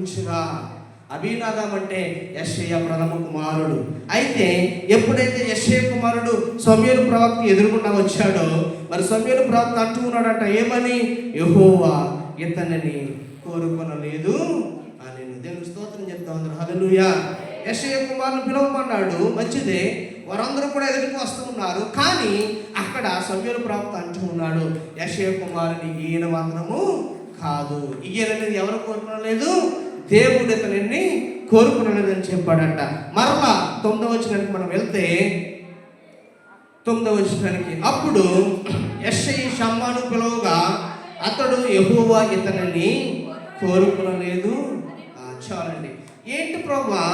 పంపించగా. అబీనాదాబ్ అంటే యెషయా ప్రథమ కుమారుడు. అయితే ఎప్పుడైతే యెషయా కుమారుడు సమూయేలు ప్రవక్త ఎదురుగుండా వచ్చాడో, మరి సమూయేలు ప్రవక్త అంటూ ఉన్నాడంట, ఏమని? యెహోవా ఇతనిని కోరుకొనలేదు అని. దేవునికి స్తోత్రం చెప్తా ఉన్నారు. హల్లెలూయా. యెషయా కుమారుని పిలవమన్నాడు, మంచిదే, వారందరూ కూడా ఎదురుకు వస్తూ ఉన్నారు. కానీ అక్కడ సమూయేలు ప్రవక్త అంటూ ఉన్నాడు, యెషయా కుమారుని ఈయన మాత్రము కాదు, ఈయనని ఎవరు కోరుకోలేదు, దేవుడు ఇతనిని కోరుకునలేదని చెప్పాడంట. మరలా 9వ వచనానికి మనం వెళ్తే, 9వ వచనానికి, అప్పుడు యెషయి షమ్మాను పిలవగా అతడు యెహోవా ఇతనిని కోరుకునలేదు. చాలండి. ఏంటి ప్రభువా,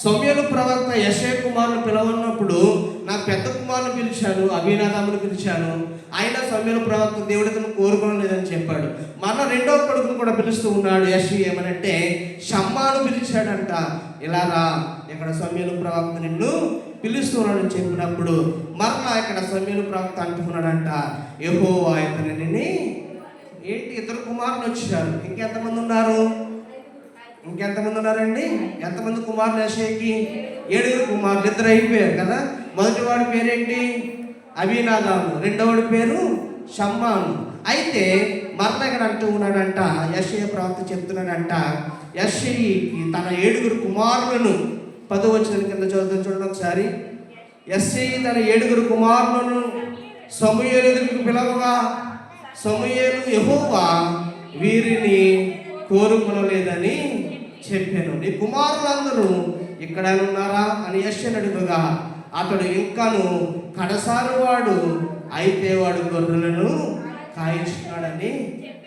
సమూయేలు ప్రవక్త యెషయా కుమారుని పిలవన్నప్పుడు నా పెద్ద కుమారుని పిలిచాను, అబీనాదాబుని పిలిచాను, ఆయన సమూయేలు ప్రవక్త దేవుడు ఇతను కోరుకోలేదని చెప్పాడు. మన రెండవ కొడుకును కూడా పిలుస్తూ ఉన్నాడు యెషయా. ఏమనంటే షమ్మాను పిలిచాడంట, ఇలా రా, ఇక్కడ సమూయేలు ప్రవక్త నిన్ను పిలుస్తున్నాడని చెప్పినప్పుడు మరలా ఇక్కడ సమూయేలు ప్రవక్త అంటున్నాడంట, యెహోవా ఇతనిని. ఏంటి, ఇద్దరు కుమారులు వచ్చారు, ఇంకెంతమంది ఉన్నారు? ఇంకెంతమంది ఉన్నారండి? ఎంతమంది కుమారులు యెషయాకి? 7 కుమారులు. 2 అయిపోయారు కదా. మొదటివాడి పేరేంటి? అబీనాదాబు. రెండవడి పేరు షమ్మాను. అయితే మరలా ఇక్కడ అంటూ ఉన్నాడంట, యెషయా ప్రవక్త చెప్తున్నాడంట, యెషయికి తన 7 కుమారులను, 10వ వచనం కింద చూడండి ఒకసారి. యెషయి తన 7 కుమారులను సమూయేలు ఎదురుకు పిలవగా సమూయేలు యెహోవా వీరిని కోరుకొనలేదని చెప్పాను, నీ కుమారులందరూ ఇక్కడ ఉన్నారా అని యెషయాను అడుగగా అతడు ఇంకాను కడసారి వాడు, అయితే వాడు గొర్రెలను కాయించున్నాడని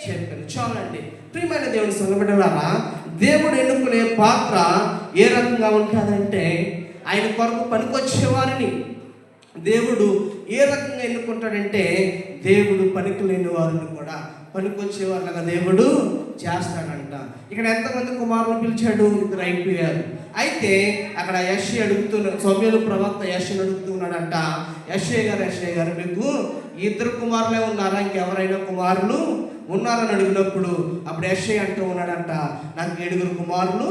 చెప్పాను. చాలండి. ప్రియమైన దేవుని సంగబిడ్డలారా, దేవుడు ఎన్నుకునే పాత్ర ఏ రకంగా ఉంటుందంటే, ఆయన కొరకు పనికొచ్చేవారిని దేవుడు ఏ రకంగా ఎన్నుకుంటాడంటే, దేవుడు పనికి లేని వారిని కూడా పనికొచ్చే వాళ్ళగా దేవుడు చేస్తాడంట. ఇక్కడ ఎంతమంది కుమారులు పిలిచాడు? 2 అయిపోయారు. అయితే అక్కడ యెషయా అడుగుతున్నాడు, సమూయేలు ప్రవక్త యెషయాను అడుగుతున్నాడంట, యెషయా గారు మీకు 2 కుమారులే ఉన్నారా, ఇంకెవరైనా కుమారులు ఉన్నారని అడిగినప్పుడు అప్పుడు యెషయా అంటూ ఉన్నాడంట, నాకు 7 కుమారులు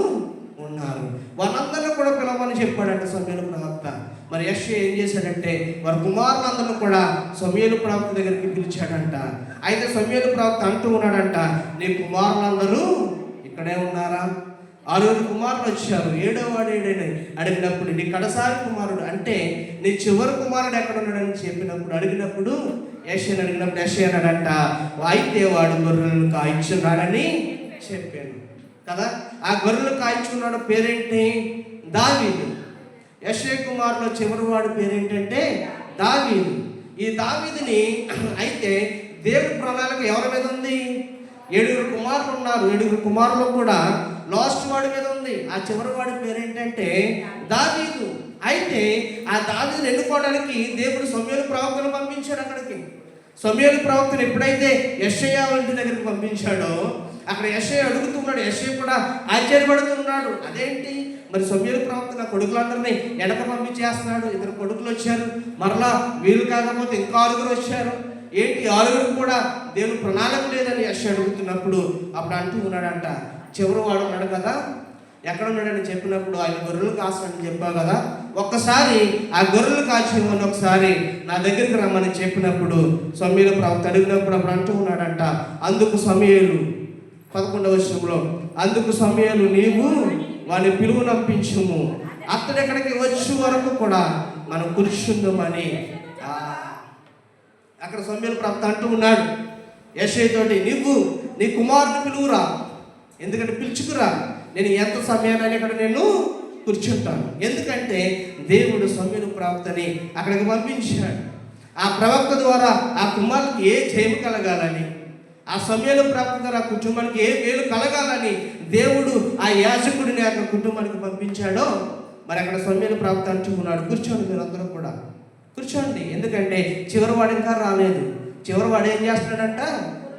ఉన్నారు, వాళ్ళందరినీ కూడా పిలవమని చెప్పాడంట సమూయేలు ప్రవక్త. మరి యెషయా ఏం చేశాడంటే వారి కుమారులందరూ కూడా సమూయేలు ప్రవక్త దగ్గరికి పిలిచాడంట. అయితే సమూయేలు ప్రవక్త అంటూ ఉన్నాడంట, నీ కుమారులందరూ ఇక్కడే ఉన్నారా? 6 కుమారులు వచ్చారు, 7వ వాడు ఏడని అడిగినప్పుడు, నీ కడసారి కుమారుడు అంటే నీ చివరి కుమారుడు ఎక్కడ ఉన్నాడని చెప్పినప్పుడు అడిగినప్పుడు యెషయాను అడిగినప్పుడు యెషయా అన్నాడంట, అయితే వాడు గొర్రెలను కాయించున్నాడని చెప్పాను కదా. ఆ గొర్రెలు కాయించుకున్నాడు పేరేంటి? దావీదు. యెషయా కుమారులో చివరి వాడు పేరేంటంటే దావీదు. ఈ దావీదుని అయితే దేవుడి ప్రణాళిక ఎవరి మీద ఉంది? 7 కుమారులు ఉన్నారు. 7 కుమారులు కూడా లాస్ట్ వాడి మీద ఉంది. ఆ చివరి వాడి పేరేంటంటే దావీదు. అయితే ఆ దావీదుని ఎన్నుకోవడానికి దేవుడు సమూయేలు ప్రవక్తను పంపించాడు అక్కడికి. సమూయేలు ప్రవక్తను ఎప్పుడైతే యెషయా ఇంటి దగ్గరికి పంపించాడో అక్కడ యెషయా అడుగుతున్నాడు, యెషయా కూడా ఆశ్చర్యపడుతున్నాడు, అదేంటి మరి సమూయేలు ప్రవక్త నా కొడుకులందరినీ వెనక పంపించేస్తున్నాడు, 2 కొడుకులు వచ్చారు, మరలా వీళ్ళు కాకపోతే ఇంకా 6 వచ్చారు, ఏంటి 6 కూడా దేవుని ప్రణాళిక లేదని యెషయా అడుగుతున్నప్పుడు అప్పుడు అంటూ ఉన్నాడంట, చివరి వాడు ఉన్నాడు కదా, ఎక్కడ ఉన్నాడని చెప్పినప్పుడు ఆయన గొర్రెలు కాస్తాడని చెప్పావు కదా, ఒక్కసారి ఆ గొర్రెలు కాచేమని ఒకసారి నా దగ్గరికి రమ్మని చెప్పినప్పుడు సమూయేలు ప్రవక్త అడిగినప్పుడు అప్పుడు అంటూ ఉన్నాడంట, అందుకు సమూయేలు 11వ వచనంలో, అందుకు సమూయేలు నీవు వాని పిలువనంపించుము, అతడు ఎక్కడికి వచ్చే వరకు కూడా మనం కూర్చుందామని. అక్కడ సమూయేలు ప్రవక్త అంటూ ఉన్నాడు యెషయా తోటి, నీవు నీ కుమారుని పిలువురా, ఎందుకంటే పిలుచుకురా, నేను ఎంత సమయాన్ని ఇక్కడ నేను కూర్చుంటాను. ఎందుకంటే దేవుడు సమూయేలు ప్రవక్తని అక్కడికి పంపించాడు. ఆ ప్రవక్త ద్వారా ఆ కుమారునికి ఏ జయము కలగాలని, ఆ సమూయేలు ప్రవక్త ద్వారా ఆ కుటుంబానికి ఏ మేలు కలగాలని దేవుడు ఆ యాజకుడిని ఆ కుటుంబానికి పంపించాడో, మరి అక్కడ సమూయేలు ప్రవక్త అంటున్నాడు, కూర్చోండి మీరు అందరూ కూడా కూర్చోండి, ఎందుకంటే చివరి వాడు ఇంకా రాలేదు. చివరి వాడు ఏం చేస్తున్నాడంట?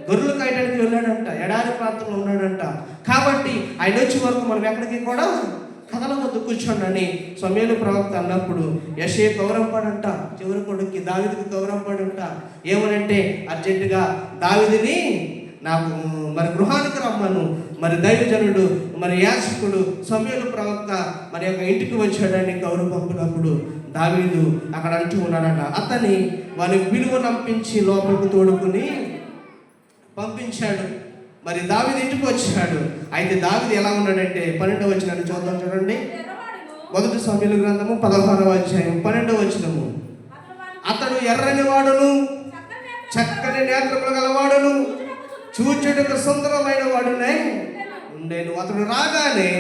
గొర్రెలు కాయడానికి వెళ్ళాడంట, ఎడారి ప్రాంతంలో ఉన్నాడంట. కాబట్టి ఆయన వచ్చే వరకు మనం ఎక్కడికి కూడా కదలవద్దు, కూర్చోండి అని సమూయేలు ప్రవక్త అన్నప్పుడు యెషయా కౌరంపాడంట, చివరి కొడుక్కి దావీదుకి కౌరంపాడంట. ఏమనంటే అర్జెంటుగా దావీదుని నాకు మరి గృహానికి రమ్మను, మరి దైవజనుడు మరి యాజకుడు సమూయేలు ప్రవక్త మరి యొక్క ఇంటికి వచ్చాడని కౌరు పంపినప్పుడు దావీదు అక్కడ అంటూ ఉన్నాడట, అతని వారి విలువ నంపించి లోపలికి తోడుకుని పంపించాడు. మరి దావీదు ఇంటికి వచ్చాడు. అయితే దావీదు ఎలా ఉన్నాడంటే 12వ వచనాన్ని చూద్దాం చూడండి. 1 సమూయేలు గ్రంథము 16వ అధ్యాయం 12వ వచనము. అతడు ఎర్రని వాడును చక్కని నేత్రములు గలవాడును చూచుటకు సుందరమైన వాడునై ఉండేను. అతడు రాగానే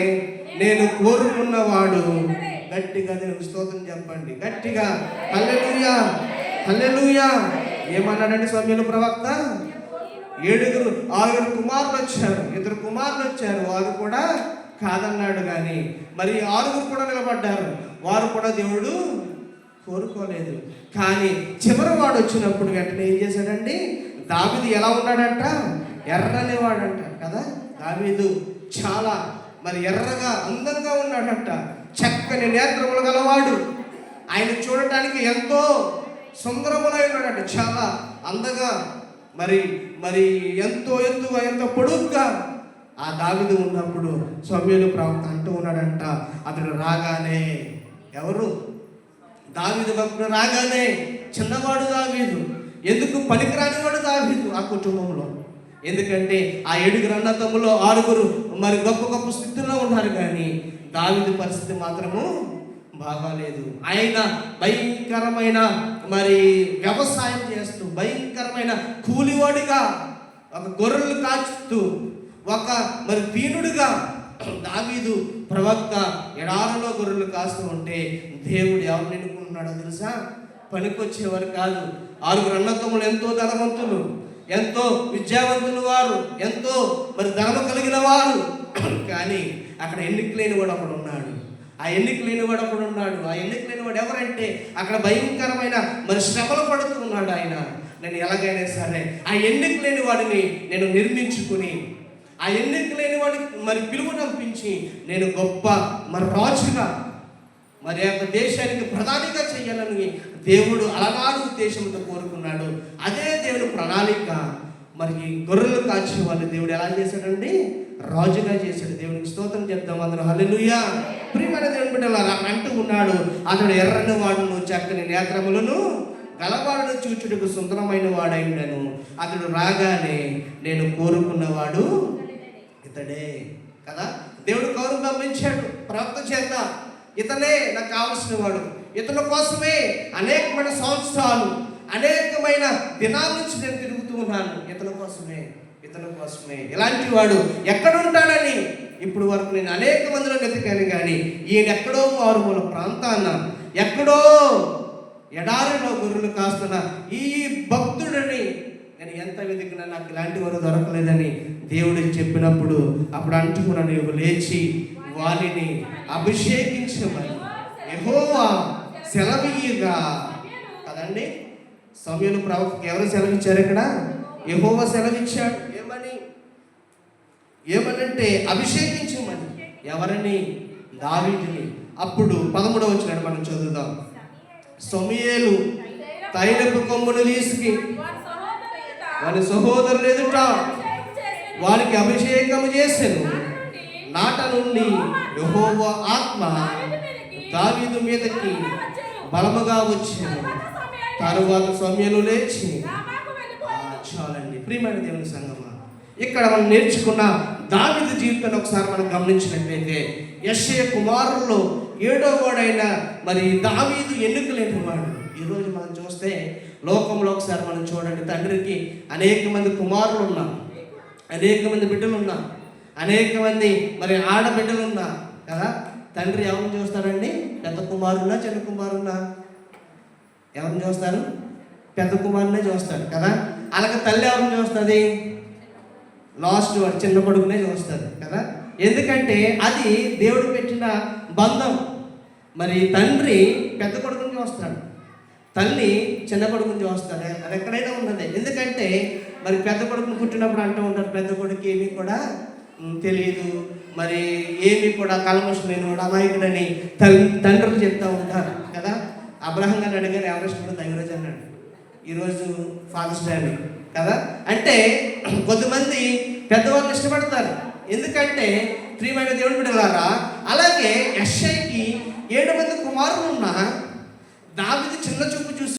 నేను కోరుకున్నవాడు. గట్టిగా దేవునికి స్తోత్రం చెప్పండి, గట్టిగా హల్లెలూయా హల్లెలూయా. ఏమన్నాడండి సమూయేలు ప్రవక్త? 6 కుమారులు వచ్చారు, 2 కుమారులు వచ్చారు, వారు కూడా కాదన్నాడు. కానీ మరి 6 కూడా నిలబడ్డారు, వారు కూడా దేవుడు కోరుకోలేదు. కానీ చివరి వాడు వచ్చినప్పుడు వెంటనే ఏం చేశాడండి? దావీదు ఎలా ఉన్నాడంట? ఎర్రని వాడంట కదా. దావీదు చాలా మరి ఎర్రగా అందంగా ఉన్నాడంట, చక్కని నేత్రములు గలవాడు. ఆయన చూడటానికి ఎంతో సుందరములై ఉన్నాడంట, చాలా అందగా మరి మరి ఎంతో ఎత్తుగా ఎంతో పొడుగ్గా ఆ దావీదు ఉన్నప్పుడు సమూయేలు ప్రవక్త అంటూ ఉన్నాడంట, అతడు రాగానే, ఎవరు? దావీదు భక్తుడు రాగానే, చిన్నవాడు దావీదు, ఎందుకు పనికిరానివాడు దావీదు ఆ కుటుంబంలో. ఎందుకంటే ఆ 7 అన్నదమ్ములో 6 మరి గొప్ప గొప్ప స్థితిలో ఉన్నారు, కానీ దావీదు పరిస్థితి మాత్రము బాగాలేదు. ఆయన భయంకరమైన మరి వ్యవసాయం చేస్తూ, భయంకరమైన కూలివాడిగా, ఒక గొర్రెలు కాచుతూ, ఒక మరి దీనుడిగా దావీదు ప్రవక్త ఎడారిలో గొర్రెలు కాస్తూ ఉంటే దేవుడు ఎవరిని ఎన్నుకుంటున్నాడో తెలుసా? పనికొచ్చేవారు కాదు. 6 అన్నదమ్ములు ఎంతో ధనవంతులు, ఎంతో విద్యావంతులు, వారు ఎంతో మరి ధనము కలిగిన వారు. కానీ అక్కడ ఎన్నిక లేనివాడు ఒకడు ఉన్నాడు. ఆ ఎన్నిక లేనివాడు ఒకడు ఉన్నాడు. ఆ ఎన్నిక లేనివాడు ఎవరంటే, అక్కడ భయంకరమైన మరి శ్రమలు పడుతూ ఉన్నాడు ఆయన. నేను ఎలాగైనా సరే ఆ ఎన్నిక లేని వాడిని నేను నిర్మించుకుని, ఆ ఎన్నిక లేని వాడిని మరి పిలువ నంపించి, నేను గొప్ప మరి రాజుగా మరి యొక్క దేశానికి ప్రధానిగా చేయాలని దేవుడు అలనాడు ఉద్దేశంతో కోరుకున్నాడు. అదే దేవుడు ప్రణాళిక. మరి గొర్రెలు కాచే వాళ్ళు దేవుడు ఎలా చేశాడండి? రాజుగా చేశాడు. దేవునికి స్తోత్రం చెప్తాం అందరూ హల్లెలూయా. ప్రియమైన దేవుని బిడ్డలారా అంటూ ఉన్నాడు, అతడు ఎర్రని వాడును చక్కని నేత్రములను గలవాడును చూచుటకు సుందరమైన వాడైండను. అతడు రాగానే నేను కోరుకున్నవాడు ఇతడే కదా. దేవుడు కౌరు పంపించాడు ప్రవక్త చేత, ఇతనే నాకు కావలసిన వాడు, ఇతని కోసమే అనేకమైన సంవత్సరాలు, అనేకమైన దినాల నుంచి నేను తిరుగుతూ ఉన్నాను, ఇతని కోసమే, ఇతని కోసమే. ఇలాంటి వాడు ఎక్కడుంటాడని ఇప్పుడు వరకు నేను అనేక మందిలో వెతికాను, కానీ ఈయన ఎక్కడో మారుమూల ప్రాంతాన, ఎక్కడో ఎడారిలో గొర్రెలు కాస్తున్న ఈ భక్తుడని నేను ఎంత వెతికినా నాకు ఇలాంటి వారు దొరకలేదని దేవుడు చెప్పినప్పుడు అప్పుడు అంటుకున్నాను, నువ్వు లేచి వారిని అభిషేకించమని యెహోవా సెలవీయగా కదండి. సమూయేలు ప్రవక్తకి ఎవరు సెలవిచ్చారు? ఇక్కడ యెహోవా సెలవిచ్చాడు. ఏమనంటే అభిషేకించమని. ఎవరిని? దావీదుని. అప్పుడు 13వ వచనం మనం చదువుదాం. సమూయేలు తైలపు కొమ్మును తీసుకు వారి సహోదరులు ఎదుట వారికి అభిషేకము చేసెను. నాట నుండి యెహోవా ఆత్మ దావీదు మీదకి బలముగా వచ్చెను. తరువాత సమూయేలు లేచి చాలండి. ప్రియమైన దేవుని సంగమా, ఇక్కడ మనం నేర్చుకున్న దావీదు జీవితాన్ని ఒకసారి మనం గమనించినట్లయితే, యెషయా కుమారుల్లో 7వ వాడైన మరి దావీదు ఎన్నిక లేనివాడు. ఈరోజు మనం చూస్తే లోకంలో ఒకసారి మనం చూడండి, తండ్రికి అనేక మంది కుమారులు ఉన్నా, అనేక మంది బిడ్డలు ఉన్నా, అనేక మంది మరి ఆడబిడ్డలు ఉన్నా కదా. తండ్రి ఎవరిని చూస్తారండి? పెద్ద కుమారున్నా చిన్న కుమారున్నా? ఎవరిని చూస్తారు? పెద్ద కుమారునే చూస్తాడు కదా. అలాగే తల్లి ఎవరిని చూస్తుంది? లాస్ట్ వాడు చిన్న కొడుకునే చూస్తుంది కదా. ఎందుకంటే అది దేవుడు పెట్టిన బంధం. మరి తండ్రి పెద్ద కొడుకుని చూస్తాడు, తల్లి చిన్న కొడుకుని చూస్తాడు. అది ఎక్కడైనా ఉన్నది. ఎందుకంటే మరి పెద్ద కొడుకుని పుట్టినప్పుడు అంటూ ఉంటారు, పెద్ద కొడుకు ఏమీ కూడా తెలియదు, మరి ఏమీ కూడా కల్మషం లేనివాడు, అమాయకుడని తండ్రులు చెప్తూ ఉంటారు కదా. అబ్రహం గారిని అడిగారు, ఎవరు ఇష్టపడి దైవరాజు అన్నాడు. ఈరోజు ఫాదర్స్ డే కదా. అంటే కొంతమంది పెద్దవాళ్ళు ఇష్టపడతారు, ఎందుకంటే ప్రియమైన దేవుని బిడ్డలారా, అలాగే యెషయాకి 7 మంది కుమారులు ఉన్న దావీదు చిన్న చూపు చూసి